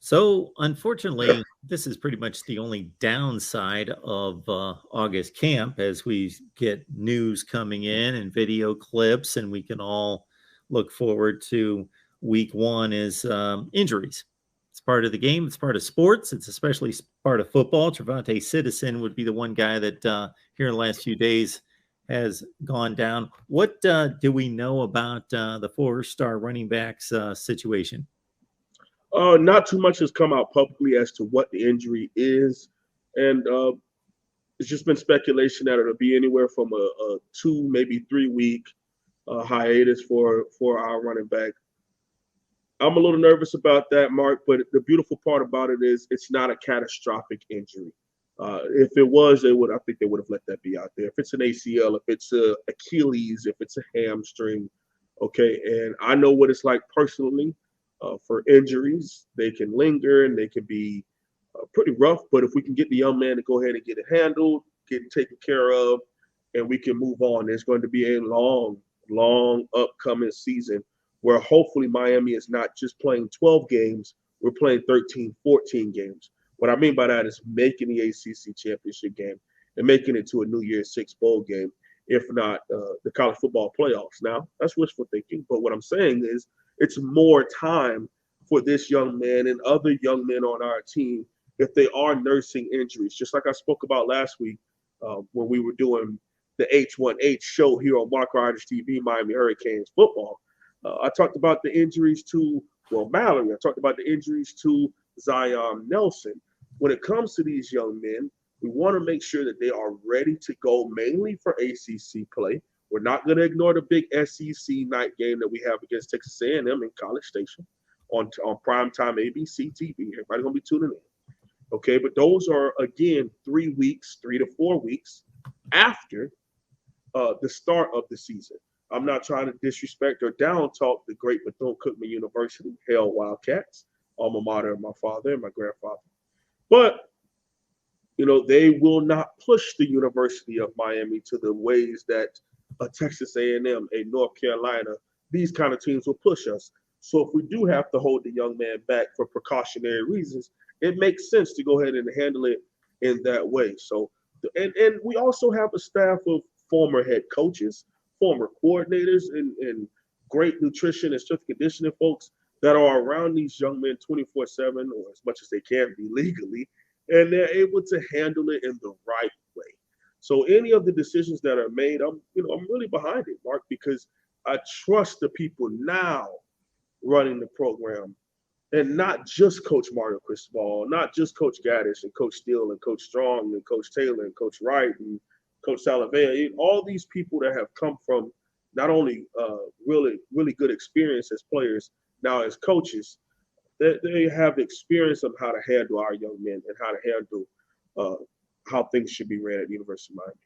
So, unfortunately, this is pretty much the only downside of August camp as we get news coming in and video clips, and we can all look forward to week one is injuries. It's part of the game, it's part of sports, it's especially part of football. TreVonte Citizen would be the one guy that here in the last few days has gone down. What do we know about the four-star running backs situation? Not too much has come out publicly as to what the injury is, and it's just been speculation that it'll be anywhere from a 2, maybe 3 week hiatus for our running back. I'm a little nervous about that, Mark, but the beautiful part about it is it's not a catastrophic injury. If it was, I think they would have let that be out there. If it's an ACL, if it's a Achilles, if it's a hamstring, okay. And I know what it's like personally for injuries. They can linger and they can be pretty rough. But if we can get the young man to go ahead and get it handled, get it taken care of, and we can move on, there's going to be a long, long upcoming season where hopefully Miami is not just playing 12 games, we're playing 13, 14 games. What I mean by that is making the ACC championship game and making it to a New Year's Six bowl game, if not the college football playoffs. Now, that's wishful thinking, but what I'm saying is it's more time for this young man and other young men on our team if they are nursing injuries. Just like I spoke about last week when we were doing the H1H show here on MarkRogersTV, Miami Hurricanes football. I talked about the injuries to, well, Mallory. I talked about the injuries to Zion Nelson. When it comes to these young men, we want to make sure that they are ready to go mainly for ACC play. We're not going to ignore the big SEC night game that we have against Texas A&M in College Station on primetime ABC TV. Everybody's going to be tuning in. Okay, but those are, again, 3 weeks, 3 to 4 weeks after the start of the season. I'm not trying to disrespect or down talk the great Bethune-Cookman University, Hell Wildcats, alma mater of my father and my grandfather. But, they will not push the University of Miami to the ways that a Texas A&M, a North Carolina, these kind of teams will push us. So if we do have to hold the young man back for precautionary reasons, it makes sense to go ahead and handle it in that way. So, and we also have a staff of former head coaches, former coordinators, and great nutrition and strength conditioning folks that are around these young men 24/7 or as much as they can be legally, and they're able to handle it in the right way. So any of the decisions that are made, I'm really behind it, Mark, because I trust the people now running the program, and not just Coach Mario Cristobal, not just Coach Gaddis and Coach Steele and Coach Strong and Coach Taylor and Coach Wright and Coach Salavea. All these people that have come from not only really, really good experience as players, now as coaches, they have experience of how to handle our young men and how to handle how things should be ran at the University of Miami.